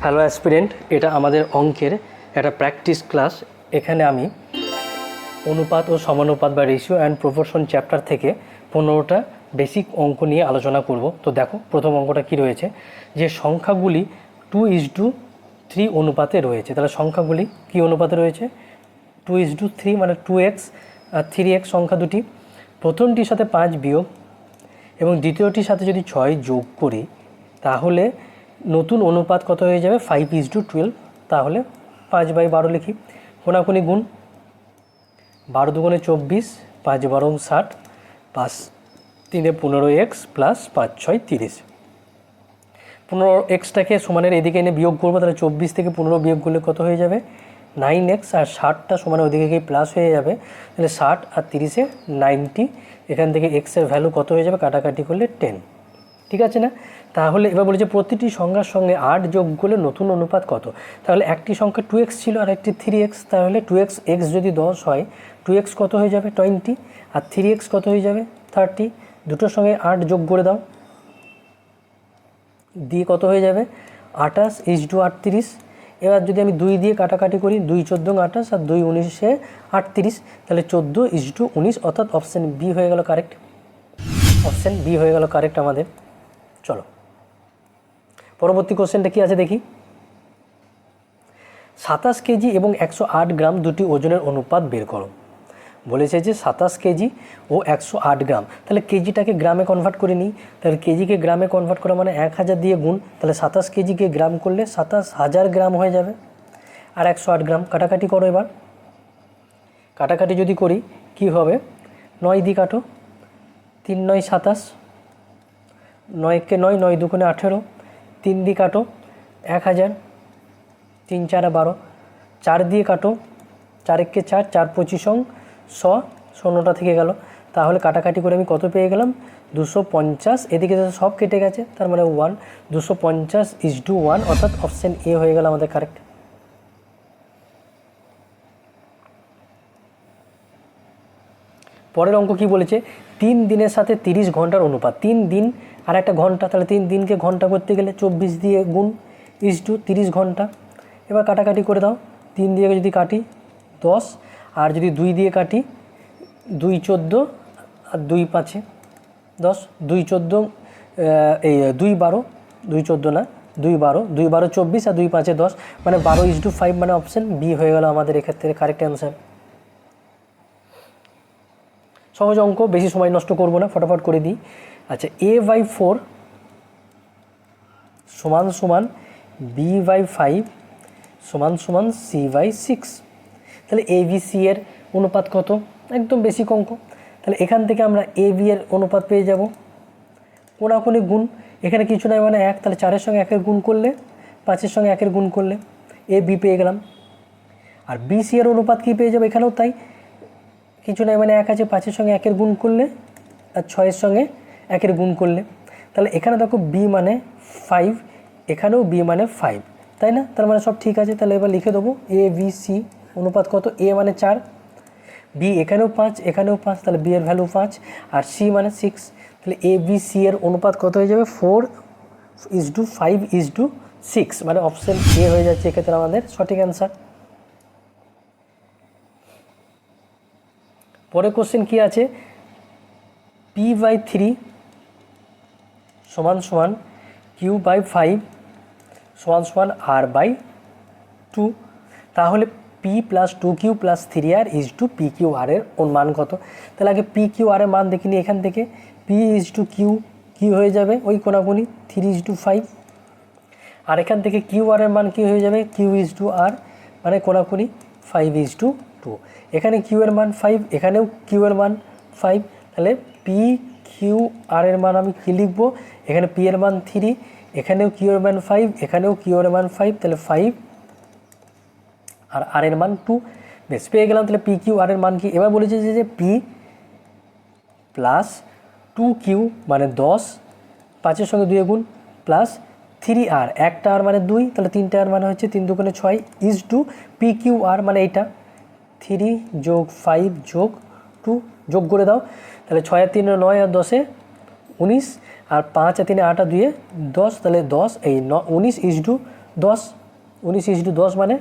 Hello aspirant, এটা আমাদের অঙ্কের একটা প্র্যাকটিস ক্লাস। এখানে আমি অনুপাত ও সমানুপাত বা রেশিও অ্যান্ড প্রপোর্শন চ্যাপ্টার থেকে 15টা বেসিক অঙ্ক নিয়ে আলোচনা করব। তো দেখো প্রথম অঙ্কটা কি রয়েছে, যে সংখ্যাগুলি 2:3 অনুপাতে রয়েছে। তাহলে সংখ্যাগুলি কি অনুপাতে রয়েছে? 2:3 মানে 2x আর 3x সংখ্যা দুটি। প্রথমটির সাথে 5 বিয়োগ এবং দ্বিতীয়টির সাথে যদি 6 যোগ করি তাহলে নতুন অনুপাত কত হয়ে যাবে? 5:12। তাহলে 5/12 লিখি। কোনাকুনি গুণ, 12 দুগুণে 24, 5 12 60, 5 3 15x প্লাস 5 6 30। 15xটাকে সমানের এদিকে এনে বিয়োগ করবো, তাহলে 24 থেকে 15 বিয়োগ করলে কত হয়ে যাবে? 9x, আর 60টা সমানের ওদিকে গিয়ে প্লাস হয়ে যাবে, তাহলে 60 আর 30-এ 90। এখান থেকে এক্সের ভ্যালু কত হয়ে যাবে? কাটাকাটি করলে 10। ঠিক আছে না? তাহলে এবার বলেছে প্রতিটি সংখ্যার সঙ্গে 8 যোগ করলে নতুন অনুপাত কত? তাহলে একটি সংখ্যা 2x ছিল আর একটি 3x, তাহলে 2x যদি 10 হয় 2x কত হয়ে যাবে? 20, আর 3x কত হয়ে যাবে? 30। দুটোর সঙ্গে 8 যোগ করে দাও, দিয়ে কত হয়ে যাবে? 28:38। এবার যদি আমি 2 দিয়ে কাটাকাটি করি, 2 14 28 আর 2 19 38, তাহলে 14:19, অর্থাৎ অপশান বি হয়ে গেল কারেক্ট। অপশান বি হয়ে গেল কারেক্ট আমাদের। চলো পরবর্তী কোশ্চেনটা কি আছে দেখি। 27 কেজি এবং 108 গ্রাম দুটি ওজনের অনুপাত বের করো। বলেছে যে 27 কেজি ও 108 গ্রাম, তাহলে কেজিটাকে গ্রামে কনভার্ট করে নিই। তাহলে কেজিকে গ্রামে কনভার্ট করা মানে 1000 দিয়ে গুণ, তাহলে 27 কেজিকে গ্রাম করলে 27,000 গ্রাম হয়ে যাবে। আর 108 গ্রাম কাটাকাটি করো। এবার কাটাকাটি যদি করি কি হবে? 9 দিয়ে কাটো, 3 9 27, 9কে 9, 9 দুগুণে 18, 3 দিয়ে কাটো 1000, 3 4 12, 4 দিয়ে কাটো, 4 1 4, 4 25 100, 100টা থেকে গেল। তাহলে কাটাকাটি করে আমি কত পেয়ে গেলাম? 250। এদিকে সব কেটে গেছে, তার মানে 1, 250:1, অর্থাৎ অপশান এ হয়ে গেল আমাদের কারেক্ট। পরের অঙ্ক কি বলেছে? 3 দিনের সাথে 30 ঘন্টার অনুপাত। 3 দিন আর একটা ঘন্টা, তাহলে 3 দিনকে ঘন্টা করতে গেলে 24 দিয়ে গুণ = 30 ঘন্টা। এবার কাটাকাটি করে দাও, 3 দিয়ে যদি কাটি 10, আর যদি 2 দিয়ে কাটি 2 14 আর 2 5 10, 2 14 এই 2 12, 2 14 না 2 12, 2 12 24 আর 2 5 10, মানে 12:5, মানে অপশান বি হয়ে গেল আমাদের এক্ষেত্রে কারেক্ট অ্যান্সার। সহজ অঙ্ক, বেশি সময় নষ্ট করব না, ফটাফট করে দিই। আচ্ছা, a/4 সমান সমান b/5 সমান সমান c/6। তাহলে ABC এর অনুপাত কত? একদম বেসিক অঙ্ক। তাহলে এখান থেকে আমরা AB এর অনুপাত পেয়ে যাব। কোনাকুনি গুণ, এখানে কিছু নাই মানে 1, তাহলে 4-এর সঙ্গে 1-এর গুণ করলে, 5-এর সঙ্গে 1-এর গুণ করলে AB পেয়ে গেলাম। আর BC এর অনুপাত কি পেয়ে যাবো? এখানেও তাই, কিছু নাই মানে 1 আছে, 5-এর সঙ্গে 1-এর গুণ করলে আর 6-এর সঙ্গে 1-এর গুণ করলে। তাহলে এখানে দেখো B মানে 5, এখানেও B মানে 5, তাই না? তার মানে সব ঠিক আছে। তাহলে এবার লিখে দেবো ABC অনুপাত কত? A মানে 4, B এখানেও 5, এখানেও 5, তাহলে B এর ভ্যালু 5, আর C মানে 6। তাহলে ABC এর অনুপাত কত হয়ে যাবে? 4:5:6, মানে অপশান এ হয়ে যাচ্ছে এক্ষেত্রে আমাদের সঠিক অ্যান্সার। পরের কোশ্চেন কি আছে? p/3 সমান সমান q/5 সমান সমান r/2। তাহলে p + 2q + 3r = pqr এর মান কত? তাহলে আগে pqr এর মান দেখিনি। এখান থেকে p = q, কি হয়ে যাবে? ওই কোনাকুনি 3:5, আর এখান থেকে qr এর মান কি হয়ে যাবে? q = r, মানে কোনাকুনি 5:2। এখানে q এর মান 5, এখানেও q এর মান 5, তাহলে pqr এর মান আমি কি লিখবো? এখানে p এর মান 3, এখানেও q এর মান 5, এখানেও q এর মান 5, তাহলে 5 আর r এর মান 2। বেশ, পেয়ে গেলাম। তাহলে pqr এর মান কি? এবার বলেছে যে p + 2q মানে 10, 5-এর সঙ্গে 2 গুণ, প্লাস 3r, একটা r মানে 2, তাহলে 3টে r মানে হচ্ছে 3 দুগুণে 6 = pqr, মানে এইটা 3 + 5 + 2 যোগ করে দাও। তাহলে 6 আর 3 9, আর 10 19, আর 5 আর 3 8 আর 2 10, তাহলে 10 19 = 10, 19:10 মানে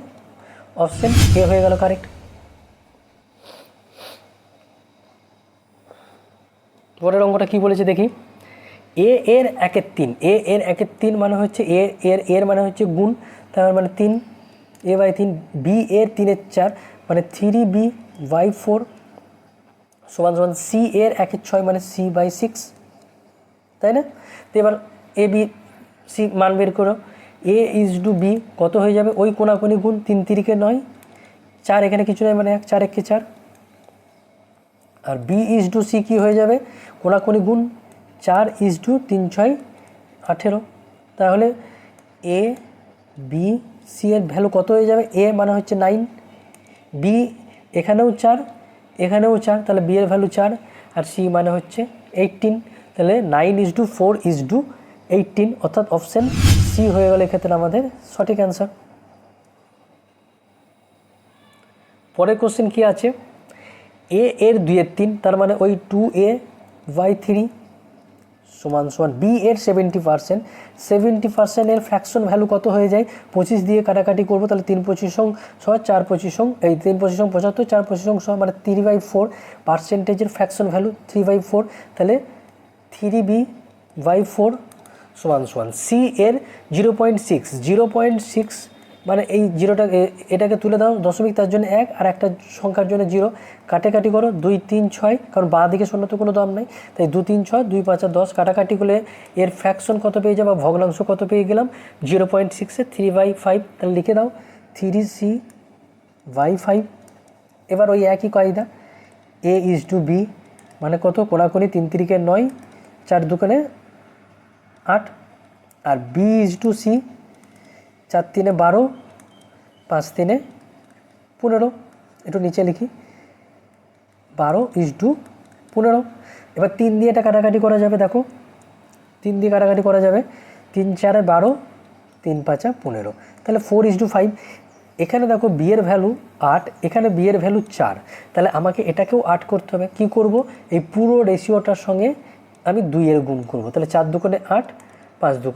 অপশন এ হয়ে গেল কারেক্ট। পরের অঙ্কটা কী বলেছে দেখি, এ এর 1/3, এ এর 1/3 মানে হচ্ছে এর মানে হচ্ছে গুণ, তার মানে 3, a/3, বি এর 3/4 মানে 3b/4 সমান সমান সি এর 1/6 মানে c/6, তাই না? তো এবার এ বি সি মান বের করো। a/b কত হয়ে যাবে, ওই কোনাকুনি গুণ, 3 3 9, 4 এখানে কিছু নেই মানে 1, 4 1 4, আর b/c কী হয়ে যাবে, কোনাকুনি গুণ, 4/3 6 18, তাহলে এ বি সি এর ভ্যালু কত হয়ে যাবে, এ মানে হচ্ছে 9, বি এখানেও 4 এখানেও 4, তাহলে বি এর ভ্যালু 4, আর সি মানে হচ্ছে 18, তাহলে 9:4:18, অর্থাৎ অপশান সি হয়ে গেল এক্ষেত্রে আমাদের সঠিক অ্যান্সার। পরের কোশ্চেন কী আছে, এ এর 2/3 তার মানে ওই 2a/3 সমান সমান বি এর 70%, 70% এর ফ্র্যাকশন ভ্যালু কত হয়ে যায়, 25 দিয়ে কাটাকাটি করবো, তাহলে 3 25 4 25 এই 3 25 75, 4 25 মানে 3/4, পার্সেন্টেজের ফ্র্যাকশন ভ্যালু 3/4, তাহলে 3b/4 সমান সমান সি এর 0.6 মানে এই জিরোটা এটাকে তুলে দাও দশমিক, তার জন্য 1 আর একটা সংখ্যার জন্য 0, কাটাকাটি করো 2 3 6, কারণ বাঁ দিকে শূন্য তো কোনো দাম নেই, তাই 2 3 6 2 5 10, কাটাকাটি করলে এর ফ্র্যাকশন কত পেয়ে যাবো, ভগ্নাংশ কত পেয়ে গেলাম 0.6 3/5, তাহলে লিখে দাও 3c/5। এবার ওই একই কায়দা a/b মানে কত, কোনাকুনি 3 3 9, 4 2 8, আর b/c 4 3 12, 5 3 15, একটু নিচে লিখি 12:15। এবার 3 দিয়ে এটা কাটাকাটি করা যাবে, দেখো 3 দিয়ে কাটাকাটি করা যাবে, 3 4 12, 3 5 15, তাহলে 4:5। এখানে দেখো বি এর ভ্যালু 8, এখানে বি এর ভ্যালু 4, তাহলে আমাকে এটাকেও 8 করতে হবে। কি করব, এই পুরো রেশিওটার সঙ্গে আমি 2 এর গুণ করব, তাহলে 4 2 8, 5 2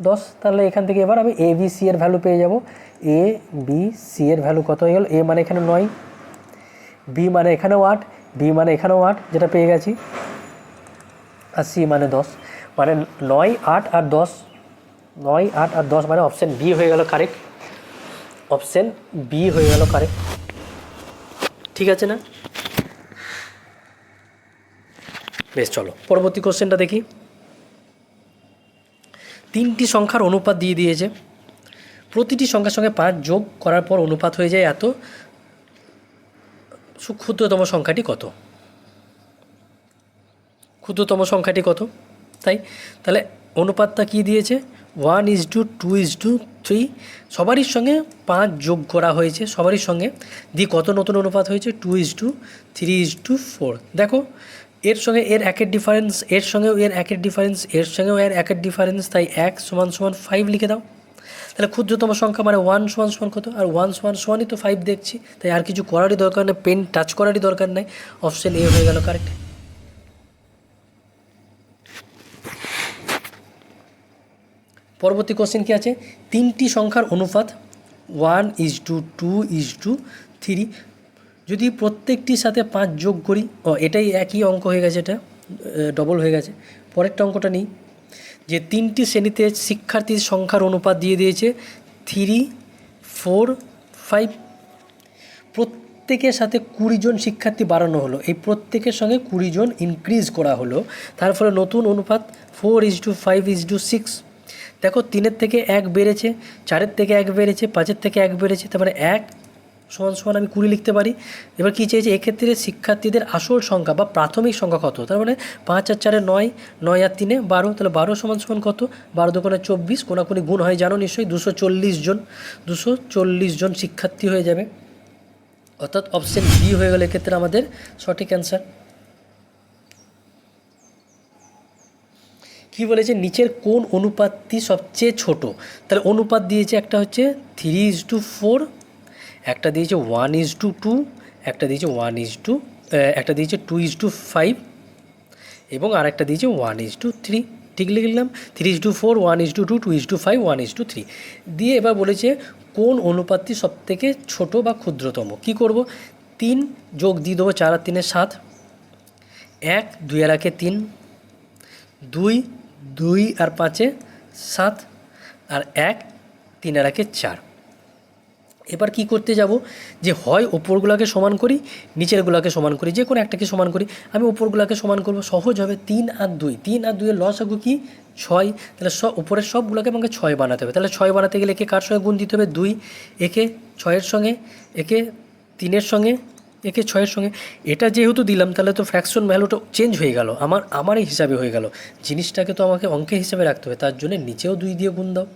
10, তাহলে এখান থেকে এবার আমি এ বি সি এর ভ্যালু পেয়ে যাব। এ বি সি এর ভ্যালু কত হয়ে গেল, এ মানে এখানে 9, বি মানে এখানেও 8, বি মানে এখানেও 8 যেটা পেয়ে গেছি, আর সি মানে 10, মানে 9 8 আর 10, 9 8 আর 10 মানে অপশান বি হয়ে গেল কারেক্ট, অপশান বি হয়ে গেল কারেক্ট। ঠিক আছে না? বেশ, চলো পরবর্তী কোশ্চেনটা দেখি। 3টি সংখ্যার অনুপাত দিয়ে দিয়েছে, প্রতিটি সংখ্যার সঙ্গে 5 যোগ করার পর অনুপাত হয়ে যায় এত, ক্ষুদ্রতম সংখ্যাটি কত, ক্ষুদ্রতম সংখ্যাটি কত, তাহলে অনুপাতটা কি দিয়েছে, 1:2:3, সবারই সঙ্গে 5 যোগ করা হয়েছে, সবারই সঙ্গে দিয়ে কত নতুন অনুপাত হয়েছে, 2:3:4। দেখো এর সঙ্গে এর একের ডিফারেন্স, এর সঙ্গেও এর একের ডিফারেন্স, এর সঙ্গেও এর একের ডিফারেন্স, তাই 1 = 5 লিখে দাও। তাহলে ক্ষুদ্রতম সংখ্যা মানে 1 = কত, আর 1 = তো 5 দেখছি, তাই আর কিছু করারই দরকার নেই, পেন টাচ করারই দরকার নেই, অপশন এ হয়ে গেল কারেক্ট। পরবর্তী কোশ্চেন কি আছে, 3টি সংখ্যার অনুপাত 1:2:3, যদি প্রত্যেকটির সাথে 5 যোগ করি, এটাই একই অঙ্ক হয়ে গেছে, এটা ডবল হয়ে গেছে। পরেরটা অঙ্কটা নিই, যে 3টি শ্রেণীতে শিক্ষার্থীর সংখ্যার অনুপাত দিয়ে দিয়েছে 3 4 5, প্রত্যেকের সাথে 20 জন শিক্ষার্থী বাড়ানো হলো, এই প্রত্যেকের সঙ্গে 20 জন ইনক্রিজ করা হলো, তার ফলে নতুন অনুপাত 4:5:6। দেখো 3-এর থেকে 1 বেড়েছে, 4-এর থেকে 1 বেড়েছে, 5-এর থেকে 1 বেড়েছে, তার মানে 1 = আমি 20 লিখতে পারি। এবার কী চেয়েছে, এক্ষেত্রে শিক্ষার্থীদের আসল সংখ্যা বা প্রাথমিক সংখ্যা কত, তার মানে 5 আর 4 9, 9 আর 3 12, তাহলে 12 = কত, 12 2 24, কোনাকুনি গুণ হয় জানো নিশ্চয়ই, 240 জন, 240 জন শিক্ষার্থী হয়ে যাবে, অর্থাৎ অপশন বি হয়ে গেল এক্ষেত্রে আমাদের সঠিক অ্যান্সার। কি বলেছে, নিচের কোন অনুপাতটি সবচেয়ে ছোট, তাহলে অনুপাত দিয়েছে, একটা হচ্ছে 3:4, একটা দিয়েছে 1:2, একটা দিয়েছে একটা দিয়েছে 2:5, এবং আর একটা দিয়েছে 1:3। ঠিক লিখলাম 3:4, 1:2, 2:5, 1:3 দিয়ে এবার বলেছে কোন অনুপাতটি সবথেকে ছোট বা ক্ষুদ্রতম। কি করব, 3 যোগ দিয়ে দেবো, 4 আর 3 7, 1 2 আর 1 3, 2 2 আর 5 7, আর 1 3 আর 1 4। এবার কি করতে যাব, যে হয় ওপরগুলোকে সমান করি, নিচেরগুলোকে সমান করি, যে কোনো একটাকে সমান করি। আমি ওপরগুলোকে সমান করব, সহজ হবে। 3 আর 2, 3 আর 2 এর লসাগু কি 6, তাহলে উপরের সবগুলোকে আমাকে 6 বানাতে হবে। তাহলে 6 বানাতে গেলে একে কার সঙ্গে গুণ দিতে হবে, 2, একে 6-এর সঙ্গে, একে 3-এর সঙ্গে, একে 6-এর সঙ্গে। এটা যেহেতু দিলাম তাহলে তো ফ্র্যাকশন ভ্যালুটা চেঞ্জ হয়ে গেল, আমারই হিসাবে হয়ে গেল। জিনিসটাকে তো আমাকে অঙ্কের হিসাবে রাখতে হবে, তার জন্য নিচেও 2 দিয়ে গুণ দাও,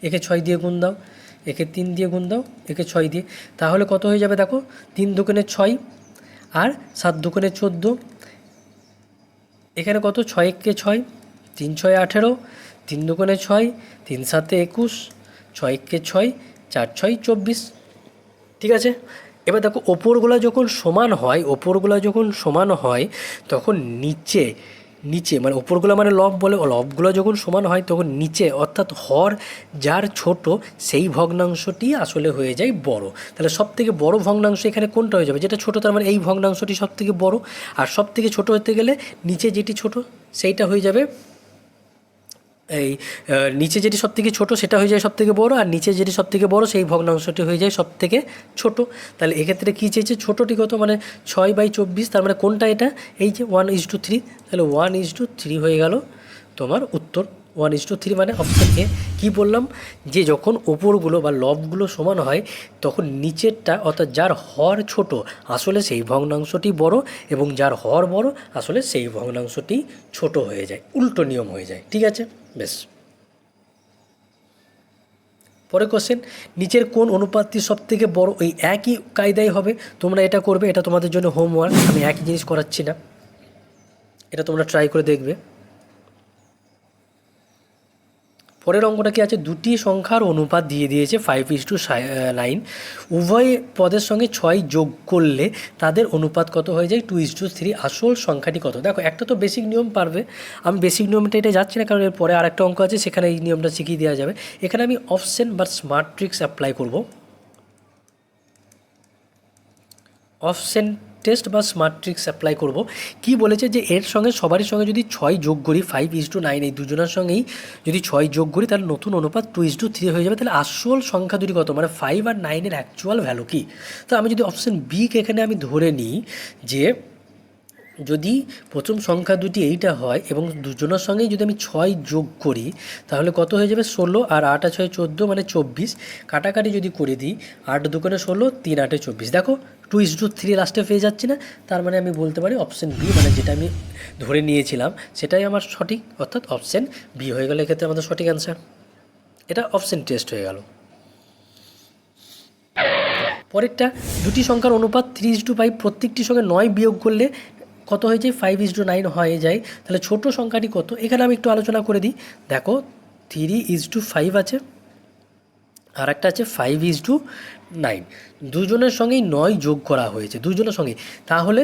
একে 6 দিয়ে গুণ দাও, একে 3 দিয়ে গুণ দাও, একে 6 দিয়ে। তাহলে কত হয়ে যাবে দেখো, 3 দুগুণে 6 আর 7 দুগুণে 14। এখানে কত, 6 একে 6, 3 6 18, 3 দুগুণে 6, 3 7 21, 6 একে 6, 4 6 24। ঠিক আছে, এবার দেখো ওপরগুলো যখন সমান হয় তখন নিচে মানে ওপরগুলো মানে লব বলে, লবগুলো যখন সমান হয় তখন নিচে অর্থাৎ হর যার ছোট সেই ভগ্নাংশটি আসলে হয়ে যায় বড়। তাহলে সবথেকে বড় ভগ্নাংশ এখানে কোনটা হয়ে যাবে, যেটা ছোট, তার মানে এই ভগ্নাংশটি সবথেকে বড়। আর সবথেকে ছোট হতে গেলে নিচে যেটি ছোট সেইটা হয়ে যাবে, এই নিচে যেটি সবথেকে ছোট সেটা হয়ে যায় সবথেকে বড়, আর নিচে যেটি সবথেকে বড় সেই ভগ্নাংশটি হয়ে যায় সবথেকে ছোট। তাহলে এক্ষেত্রে কী চেয়েছে, ছোটোটি কত, মানে 6/24, তার মানে কোনটা এটা, এই যে 1:3। তাহলে 1:3 হয়ে গেল তোমার উত্তর। 1:3 মানে অপশান এ। কী বললাম, যে যখন ওপরগুলো বা লবগুলো সমান হয় তখন নিচেরটা অর্থাৎ যার হর ছোট আসলে সেই ভগ্নাংশটি বড়, এবং যার হর বড় আসলে সেই ভগ্নাংশটি ছোট হয়ে যায়, উল্টো নিয়ম হয়ে যায়। ঠিক আছে, বেশ। পরে কোশ্চেন, নিচের কোন অনুপাতটি সবথেকে বড়, ওই একই কায়দায় হবে, তোমরা এটা করবে, এটা তোমাদের জন্য হোমওয়ার্ক, আমি একই জিনিস করাচ্ছি না, এটা তোমরা ট্রাই করে দেখবে। পরের অঙ্কটা কি আছে, দুটি সংখ্যার অনুপাত দিয়ে দিয়েছে 5:9, উভয় পদের সঙ্গে 6 যোগ করলে তাদের অনুপাত কত হয়ে যায়, 2:3। আসল সংখ্যাটি কত। দেখো একটা তো বেসিক নিয়ম পারবে, আমি বেসিক নিয়মটা এটা যাচ্ছি না, কারণ এর পরে আরেকটা অঙ্ক আছে সেখানে এই নিয়মটা শিখিয়ে দেওয়া যাবে। এখানে আমি অপশন বা স্মার্ট ট্রিক্স অ্যাপ্লাই করব। অপশন টেস্ট বা স্মার্ট ট্রিক্স অ্যাপ্লাই করব। কি বলেছে, যে এর সঙ্গে সবারই সঙ্গে যদি 6 যোগ করি, 5:9, এই দুজনের সঙ্গেই যদি 6 যোগ করি তাহলে নতুন অনুপাত 2:3 হয়ে যাবে। তাহলে আসল সংখ্যা দুটি কত, মানে 5 আর 9-এর অ্যাকচুয়াল ভ্যালু কি। তো আমি যদি অপশন বিকে এখানে আমি ধরে নিই, যে যদি প্রথম সংখ্যা দুটি এইটা হয় এবং দুজনের সঙ্গেই যদি আমি 6 যোগ করি তাহলে কত হয়ে যাবে, 16, আর 8 আর 6 14, মানে 24। কাটাকাটি যদি করে দিই, 8 দুগুণে 16, 3 8 24, দেখো 2:3 লাস্টে পেয়ে যাচ্ছি না। তার মানে আমি বলতে পারি অপশন বি, মানে যেটা আমি ধরে নিয়েছিলাম সেটাই আমার সঠিক, অর্থাৎ অপশন বি হয়ে গেল এক্ষেত্রে আমাদের সঠিক অ্যান্সার। এটা অপশন টেস্ট হয়ে গেল। পরেরটা, দুটি সংখ্যার অনুপাত 3:5, প্রত্যেকটির সঙ্গে 9 বিয়োগ করলে কত হয়ে যায়, 5:9 হয়ে যায়। তাহলে ছোট সংখ্যাটি কত, এখানে আমি একটু আলোচনা করে দিই। দেখো 3:5 আছে, আর একটা আছে 5:9, দুজনের সঙ্গেই 9 যোগ করা হয়েছে, দুজনের সঙ্গেই। তাহলে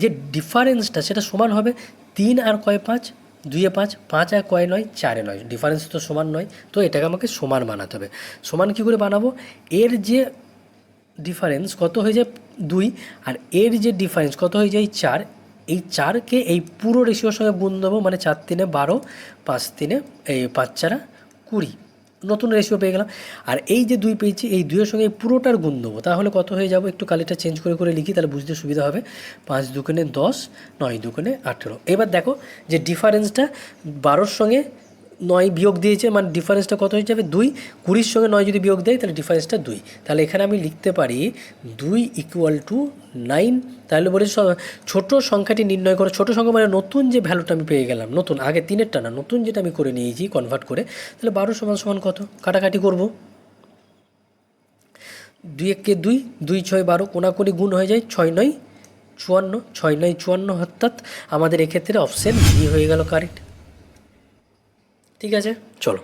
যে ডিফারেন্সটা সেটা সমান হবে 3 আর কয় 5, 2 এ 5, 5 আর কয় 9, 4 এ 9, ডিফারেন্স তো সমান নয়। তো এটাকে আমাকে সমান বানাতে হবে। সমান কী করে বানাবো, এর যে ডিফারেন্স কত হয়ে যায় 2, আর এর যে ডিফারেন্স কত হয়ে যায় 4, এই 4কে এই পুরো রেশিওর সঙ্গে গুণ দেবো, মানে 4 3 12, 5 3 এই 5 4 20, নতুন রেশিও পেয়ে গেলাম। আর এই যে 2 পেয়েছি, এই 2-এর সঙ্গে পুরোটার গুণ দেবো, তাহলে কত হয়ে যাবো, একটু কালিটা চেঞ্জ করে করে লিখি তাহলে বুঝতে সুবিধা হবে। 5 দুগুণে 10, 9 দুগুণে 18। এবার দেখো যে ডিফারেন্সটা 12-র সঙ্গে 9 বিয়োগ দিয়েছে, মানে ডিফারেন্সটা কত হয়ে যাবে 2, 20-র সঙ্গে 9 যদি বিয়োগ দেয় তাহলে ডিফারেন্সটা 2। তাহলে এখানে আমি লিখতে পারি 2 = 9। তাহলে বলি ছোটো সংখ্যাটি নির্ণয় করো। ছোটো সংখ্যা মানে নতুন যে ভ্যালুটা আমি পেয়ে গেলাম, নতুন, আগে 3-এরটা না, নতুন যেটা আমি করে নিয়েছি কনভার্ট করে। তাহলে 12 সমান কত, কাটাকাটি করব, 2 1 2, 2 6 12, কোনাকুনি গুণ হয়ে যায়, 6 9 54, 6 9 54, অর্থাৎ আমাদের এক্ষেত্রে অপশান বি হয়ে গেল কারেক্ট। ঠিক আছে, চলো।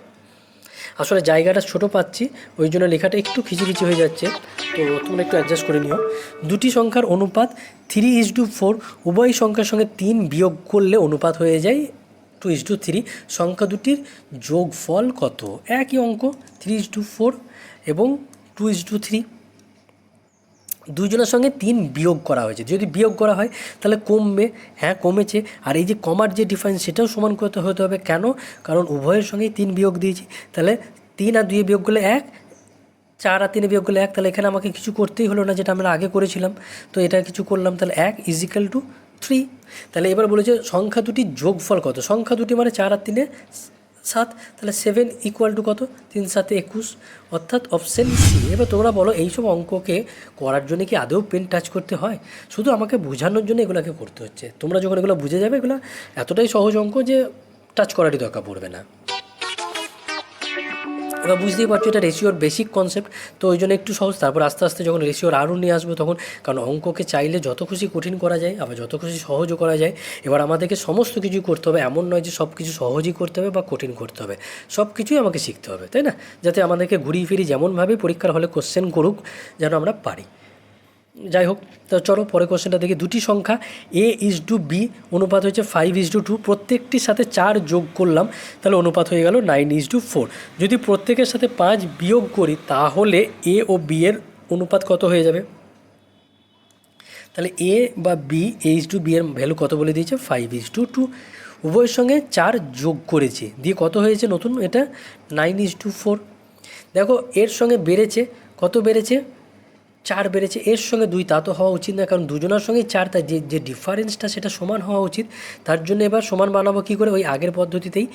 আসলে জায়গাটা ছোট পাচ্ছি, ওই জন্য লেখাটা একটু খিচিখিচি হয়ে যাচ্ছে, তো তোমরা একটু অ্যাডজাস্ট করে নিও। দুটি সংখ্যার অনুপাত 3:4, উভয় সংখ্যার সঙ্গে 3 বিয়োগ করলে অনুপাত হয়ে যায় 2:3, সংখ্যা দুটির যোগফল কত? একই অঙ্ক, 3:4 এবং 2:3। দুইজনের সঙ্গে 3 বিয়োগ করা হয়েছে, যদি বিয়োগ করা হয় তাহলে কমবে, হ্যাঁ কমেছে। আর এই যে কমার যে ডিফারেন্স সেটাও সমান করতে হতে হবে, কেন? কারণ উভয়ের সঙ্গেই 3 বিয়োগ দিয়েছি, তাহলে 3 আর 2 বিয়োগ করলে 1, 4 আর 3 বিয়োগ করলে 1, তাহলে এখানে আমাকে কিছু করতেই হলো না, যেটা আমরা আগে করেছিলাম। তো এটা কিছু করলাম, তাহলে 1 = 3। তাহলে এবার বলেছে সংখ্যা দুটির যোগফল কত? সংখ্যা দুটি মানে 4 আর 3 7, তাহলে 7 = কত? 3 × 7 = 21, অর্থাৎ অপশান সি। এবার তোমরা বলো এইসব অঙ্ককে করার জন্য কি আদৌ পেন টাচ করতে হয়? শুধু আমাকে বোঝানোর জন্য এগুলোকে করতে হচ্ছে। তোমরা যখন এগুলো বুঝে যাবে, এগুলো এতটাই সহজ অঙ্ক যে টাচ করারই দরকার পড়বে না। এবার বুঝতেই পারছো এটা রেশিওর বেসিক কনসেপ্ট, তো ওই জন্য একটু সহজ। তারপর আস্তে আস্তে যখন রেশিওর আরও নিয়ে আসবো তখন, কারণ অঙ্ককে চাইলে যত খুশি কঠিন করা যায়, আবার যত খুশি সহজও করা যায়। এবার আমাদেরকে সমস্ত কিছুই করতে হবে, এমন নয় যে সব কিছু সহজই করতে হবে বা কঠিন করতে হবে, সব কিছুই আমাকে শিখতে হবে, তাই না? যাতে আমাদেরকে ঘুরিয়ে ফিরিয়ে যেমনভাবে পরীক্ষার হলে কোশ্চেন করুক যেন আমরা পারি। যাই হোক, তো চলো পরের কোশ্চেনটা দেখি। দুটি সংখ্যা A:B অনুপাত হচ্ছে 5:2, প্রত্যেকটির সাথে 4 যোগ করলাম, তাহলে অনুপাত হয়ে গেল 9:4। যদি প্রত্যেকের সাথে 5 বিয়োগ করি তাহলে A ও B এর অনুপাত কত হয়ে যাবে? তাহলে A বা B, A:B এর ভ্যালু কত বলে দিয়েছে? 5:2। উভয়ের সঙ্গে 4 যোগ করেছে, দিয়ে কত হয়েছে নতুন? এটা 9:4। দেখো এর সঙ্গে বেড়েছে, কত বেড়েছে? 4 বেড়েছে। এর সঙ্গে 2 তা তো হওয়া উচিত না, কারণ দুজনের সঙ্গেই 4, তাই যে ডিফারেন্সটা সেটা সমান হওয়া উচিত। তার জন্য এবার সমান বানাবো কী করে? ওই আগের পদ্ধতিতেই।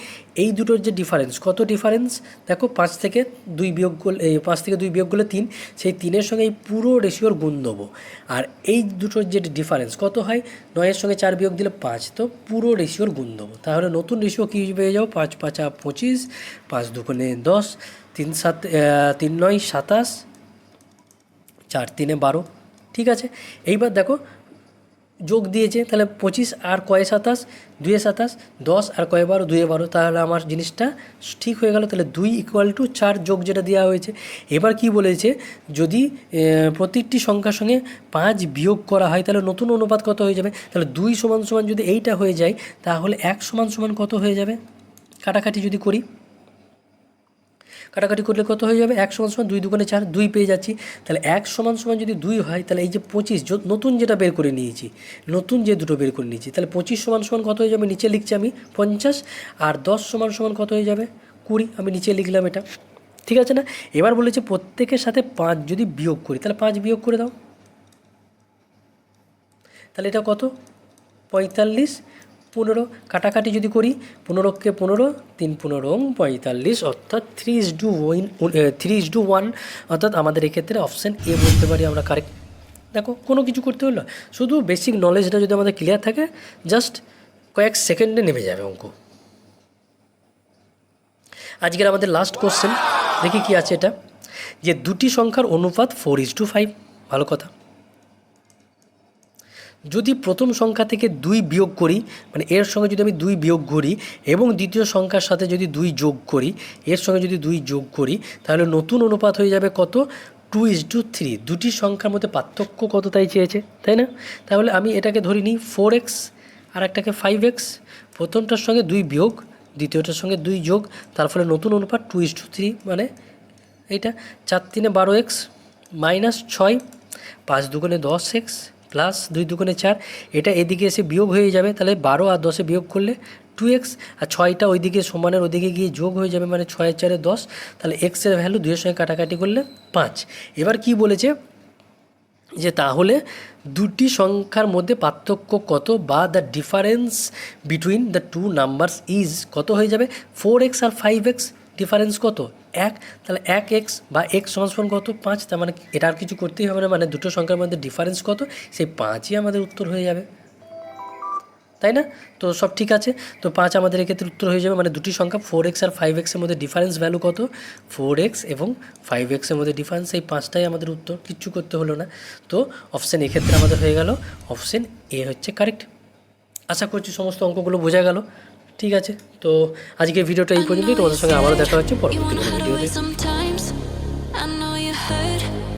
এই দুটোর যে ডিফারেন্স, কত ডিফারেন্স? দেখো 5 থেকে 2 বিয়োগ করলে 5 থেকে 2 বিয়োগ করলে 3, সেই 3-এর সঙ্গে এই পুরো রেশিওর গুণ দেবো। আর এই দুটোর যে ডিফারেন্স কত হয়? 9-এর সঙ্গে 4 বিয়োগ দিলে 5, তো পুরো রেশিওর গুণ দেবো। তাহলে নতুন রেশিও কী পেয়ে যাবো? 5 × 5 = 25, 5 × 2 = 10, 3 9 = 27, 4 × 3 = 12। ঠিক আছে, এইবার দেখো যোগ দিয়েছে, তাহলে 25 আর কয়ে 27, 2 × 27, 10 আর কয়ে 12, 2 × 12, তাহলে আমার জিনিসটা ঠিক হয়ে গেল। তাহলে 2 = 4 যোগ যেটা দেওয়া হয়েছে। এবার কি বলেছে? যদি প্রত্যেকটি সংখ্যার সঙ্গে 5 বিয়োগ করা হয় তাহলে নতুন অনুপাত কত হয়ে যাবে? তাহলে 2 = যদি এইটা হয়ে যায় তাহলে 1 = কত হয়ে যাবে? কাটাকাটি যদি করি, কাটাকাটি করলে কত হয়ে যাবে? 1 = 2 × 2 = 4, 2 পেয়ে যাচ্ছি। তাহলে 1 = যদি 2 হয়, তাহলে এই যে 25 নতুন যেটা বের করে নিয়েছি, নতুন যে দুটো বের করে নিয়েছি, তাহলে 25 = কত হয়ে যাবে? নিচে লিখছি আমি 50, আর 10 = কত হয়ে যাবে? 20, আমি নিচে লিখলাম এটা। ঠিক আছে না? এবার বলেছে প্রত্যেকের সাথে 5 যদি বিয়োগ করি, তাহলে 5 বিয়োগ করে দাও, তাহলে এটা কত? 45, 15। কাটাকাটি যদি করি, 15কে 15, 3 × 15 = 45, অর্থাৎ 3:1, অর্থাৎ আমাদের এক্ষেত্রে অপশান এ বলতে পারি আমরা কারেক্ট। দেখো কোনো কিছু করতে হলো, শুধু বেসিক নলেজটা যদি আমাদের ক্লিয়ার থাকে, জাস্ট কয়েক সেকেন্ডে নেমে যাবে অঙ্ক। আজকের আমাদের লাস্ট কোশ্চেন দেখি কি আছে এটা, যে দুটি সংখ্যার অনুপাত 4:5। ভালো কথা। যদি প্রথম সংখ্যা থেকে 2 বিয়োগ করি, মানে এর সঙ্গে যদি আমি 2 বিয়োগ করি এবং দ্বিতীয় সংখ্যার সাথে যদি 2 যোগ করি, এর সঙ্গে যদি 2 যোগ করি, তাহলে নতুন অনুপাত হয়ে যাবে কত? 2:3। দুটি সংখ্যার মধ্যে পার্থক্য কত তাই চেয়েছে, তাই না? তাহলে আমি এটাকে ধরে নিই 4x আর একটাকে 5x। প্রথমটার সঙ্গে 2 বিয়োগ, দ্বিতীয়টার সঙ্গে 2 যোগ, তার ফলে নতুন অনুপাত 2:3, মানে এইটা 4 × 3 = 12x -6, 5 × 2 = 10x প্লাস 2 × 2 = 4। এটা এদিকে এসে বিয়োগ হয়ে যাবে, তাহলে 12 আর 10 বিয়োগ করলে 2x, আর 6টা ওইদিকে সমানের ওইদিকে গিয়ে যোগ হয়ে যাবে, মানে 6 × 4 = 10। তাহলে x এর ভ্যালু 2 এর সঙ্গে কাটাকাটি করলে 5। এবার কি বলেছে? যে তাহলে দুটি সংখ্যার মধ্যে পার্থক্য কত, বা the difference between the two numbers is কত হয়ে যাবে? 4x আর 5x ডিফারেন্স কত? 1। তাহলে 1x বা x = কত? 5। তার মানে এটা আর কিছু করতেই হবে না, মানে দুটো সংখ্যার মধ্যে ডিফারেন্স কত, সেই 5ই আমাদের উত্তর হয়ে যাবে, তাই না? তো সব ঠিক আছে। তো 5 আমাদের এক্ষেত্রে উত্তর হয়ে যাবে, মানে দুটি সংখ্যা 4x আর 5x এর মধ্যে ডিফারেন্স ভ্যালু কত? 4x এবং 5x এর মধ্যে ডিফারেন্স, এই 5টাই আমাদের উত্তর, কিচ্ছু করতে হলো না। তো অপশান এক্ষেত্রে আমাদের হয়ে গেল অপশান এ হচ্ছে কারেক্ট। আশা করছি সমস্ত অঙ্কগুলো বোঝা গেল। ঠিক আছে, তো আজকের ভিডিওটা এই পর্যন্তই। তোমাদের সঙ্গে আবারও দেখা হচ্ছে পরবর্তী ভিডিওতে।